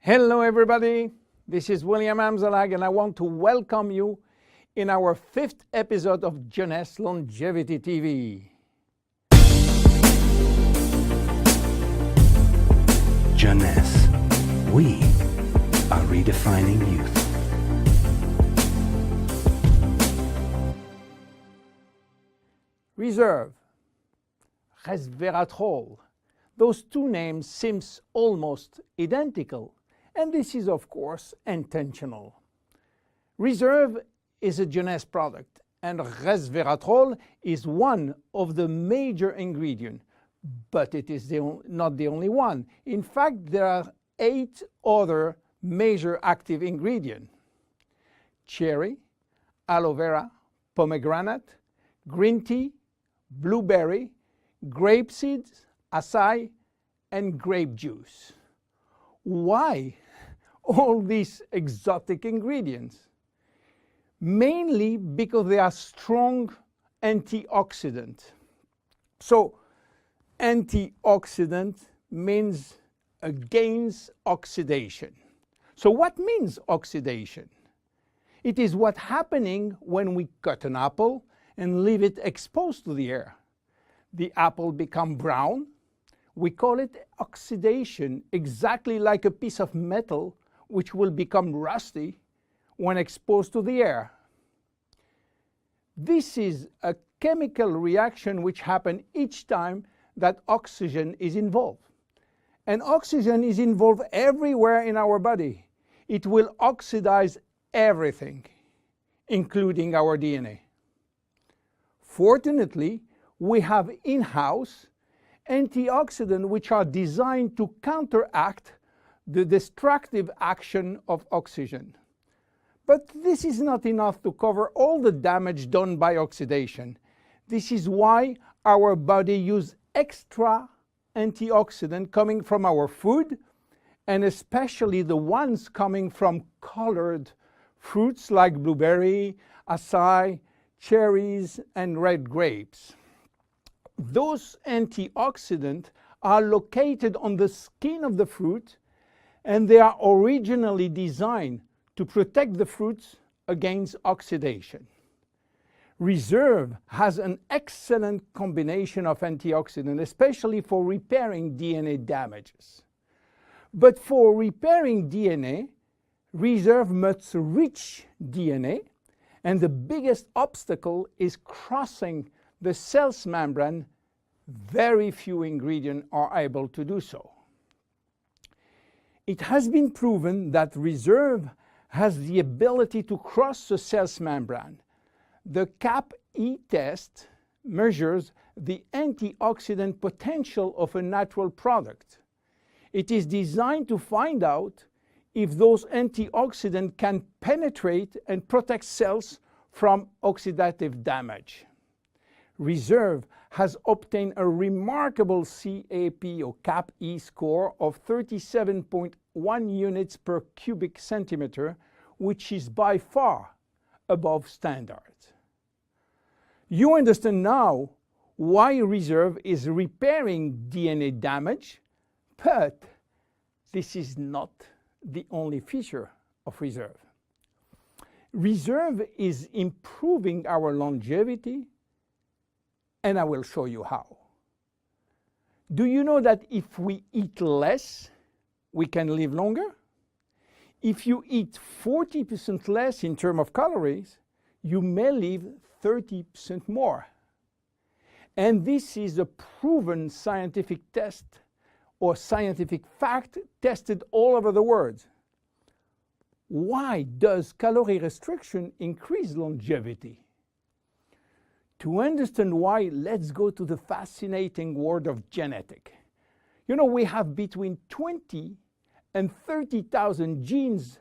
Hello everybody, this is William Amzalag and I want to welcome you in our 5th episode of Jeunesse Longevity TV. Jeunesse, we are redefining youth. Reserve, resveratrol, those two names seem almost identical. And this is, of course, intentional. Reserve is a Jeunesse product, and resveratrol is one of the major ingredients, but it is not the only one. In fact, there are 8 other major active ingredients: cherry, aloe vera, pomegranate, green tea, blueberry, grape seeds, acai, and grape juice. Why all these exotic ingredients? Mainly because they are strong antioxidants. So antioxidant means against oxidation. So what means oxidation? It is what's happening when we cut an apple and leave it exposed to the air. The apple becomes brown. We call it oxidation, exactly like a piece of metal which will become rusty when exposed to the air. This is a chemical reaction which happens each time that oxygen is involved. And oxygen is involved everywhere in our body. It will oxidize everything, including our DNA. Fortunately, we have in-house antioxidants which are designed to counteract the destructive action of oxygen. But this is not enough to cover all the damage done by oxidation. This is why our body uses extra antioxidants coming from our food, and especially the ones coming from colored fruits like blueberry, acai, cherries, and red grapes. Those antioxidants are located on the skin of the fruit, and they are originally designed to protect the fruits against oxidation. Reserve has an excellent combination of antioxidants, especially for repairing DNA damages. But for repairing DNA, Reserve must reach DNA, and the biggest obstacle is crossing the cell's membrane. Very few ingredients are able to do so. It has been proven that Reserve has the ability to cross the cell's membrane. The CAP-E test measures the antioxidant potential of a natural product. It is designed to find out if those antioxidants can penetrate and protect cells from oxidative damage. Reserve has obtained a remarkable CAP or CAP-E score of 37.1 units per cubic centimeter, which is by far above standards. You understand now why Reserve is repairing DNA damage, but this is not the only feature of Reserve. Reserve is improving our longevity, and I will show you how. Do you know that if we eat less, we can live longer? If you eat 40% less in terms of calories, you may live 30% more. And this is a proven scientific test or scientific fact tested all over the world. Why does calorie restriction increase longevity? To understand why, let's go to the fascinating world of genetics. You know, we have between 20 and 30,000 genes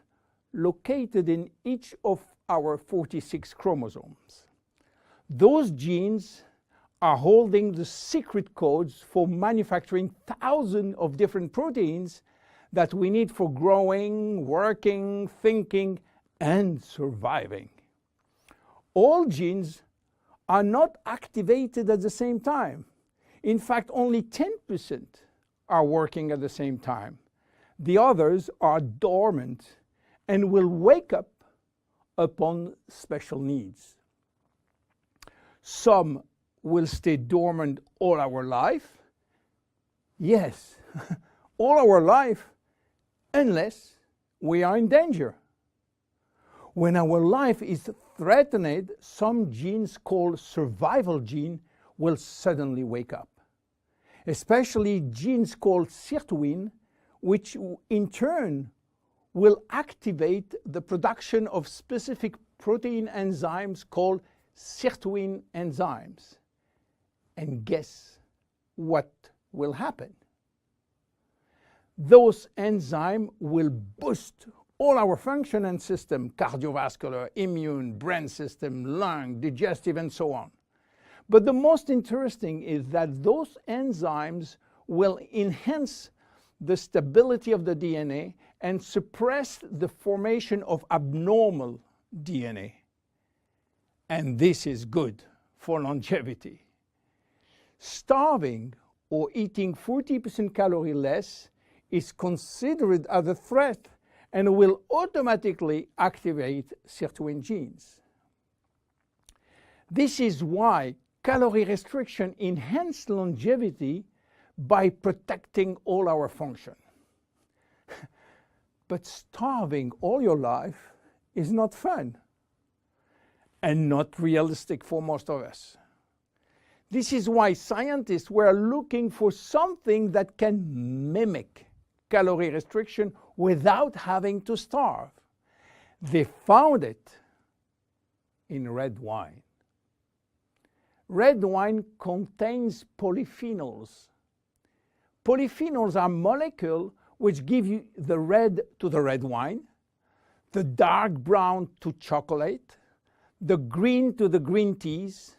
located in each of our 46 chromosomes. Those genes are holding the secret codes for manufacturing thousands of different proteins that we need for growing, working, thinking, and surviving. All genes are not activated at the same time. In fact, only 10% are working at the same time. The others are dormant and will wake up upon special needs. Some will stay dormant all our life. Yes, all our life, unless we are in danger. When our life is threatened, some genes called survival gene will suddenly wake up. Especially genes called sirtuin, which in turn will activate the production of specific protein enzymes called sirtuin enzymes. And guess what will happen? Those enzymes will boost all our function and system, cardiovascular, immune, brain system, lung, digestive, and so on. But the most interesting is that those enzymes will enhance the stability of the DNA and suppress the formation of abnormal DNA. And this is good for longevity. Starving or eating 40% calories less is considered as a threat and will automatically activate sirtuin genes. This is why calorie restriction enhances longevity by protecting all our function. But starving all your life is not fun and not realistic for most of us. This is why scientists were looking for something that can mimic calorie restriction without having to starve. They found it in red wine. Red wine contains polyphenols. Polyphenols are molecules which give you the red to the red wine, the dark brown to chocolate, the green to the green teas.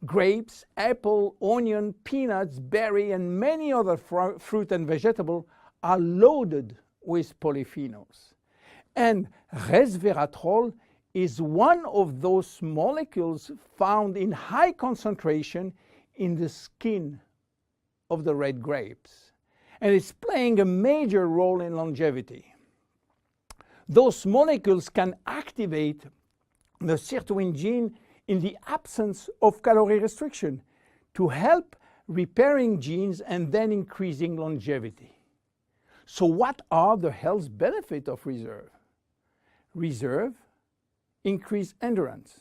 Grapes, apple, onion, peanuts, berry, and many other fruit and vegetable are loaded with polyphenols. And resveratrol is one of those molecules found in high concentration in the skin of the red grapes. And it's playing a major role in longevity. Those molecules can activate the sirtuin gene in the absence of calorie restriction to help repairing genes and then increasing longevity. So what are the health benefits of reserve? Reserve increase endurance.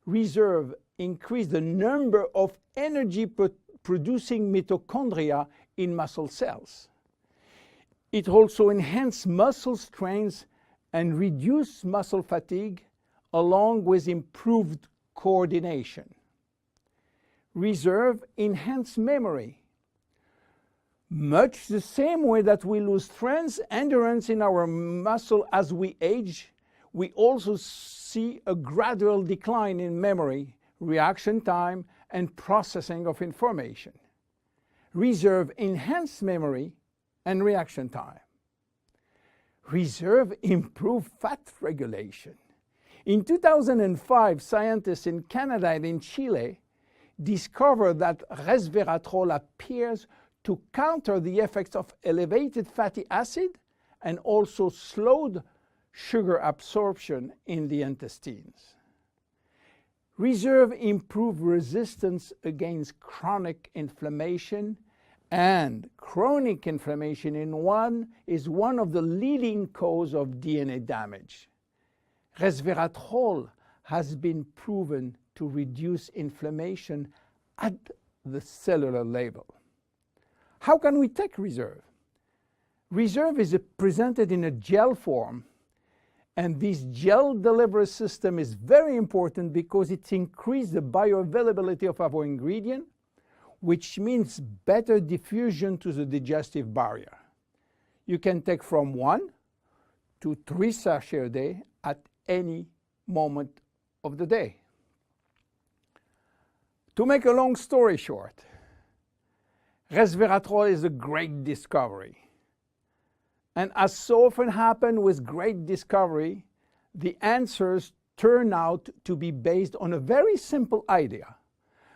Reserve increase the number of energy producing mitochondria in muscle cells. It also enhances muscle strength and reduce muscle fatigue along with improved coordination. Reserve enhance memory. Much the same way that we lose strength, endurance in our muscle as we age, we also see a gradual decline in memory, reaction time, and processing of information. Reserve enhance memory and reaction time. Reserve improve fat regulation. In 2005, scientists in Canada and in Chile discovered that resveratrol appears to counter the effects of elevated fatty acid and also slowed sugar absorption in the intestines. Reserve improves resistance against chronic inflammation, and chronic inflammation is one of the leading causes of DNA damage. Resveratrol has been proven to reduce inflammation at the cellular level. How can we take reserve? Reserve is presented in a gel form, and this gel delivery system is very important because it increases the bioavailability of our ingredient, which means better diffusion to the digestive barrier. You can take from 1 to 3 sachets a day at any moment of the day. To make a long story short, resveratrol is a great discovery. And as so often happens with great discovery, the answers turn out to be based on a very simple idea.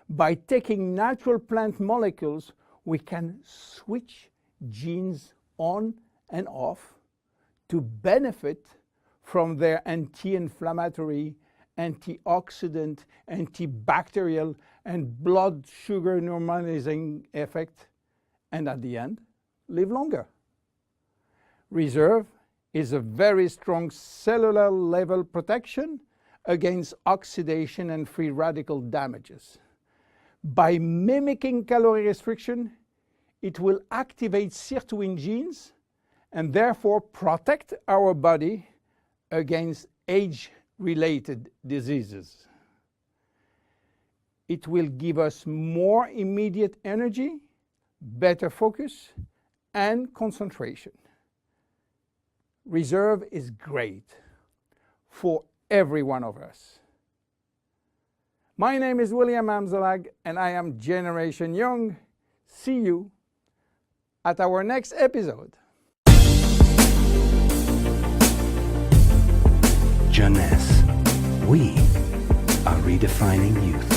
By taking natural plant molecules, we can switch genes on and off to benefit from their anti-inflammatory, antioxidant, antibacterial, and blood sugar normalizing effect, and at the end, live longer. Reserve is a very strong cellular level protection against oxidation and free radical damages. By mimicking calorie restriction, it will activate sirtuin genes and therefore protect our body against age-related diseases. It will give us more immediate energy, better focus, and concentration. Reserve is great for every one of us. My name is William Amzalag, and I am Generation Young. See you at our next episode. Jeunesse. We are redefining youth.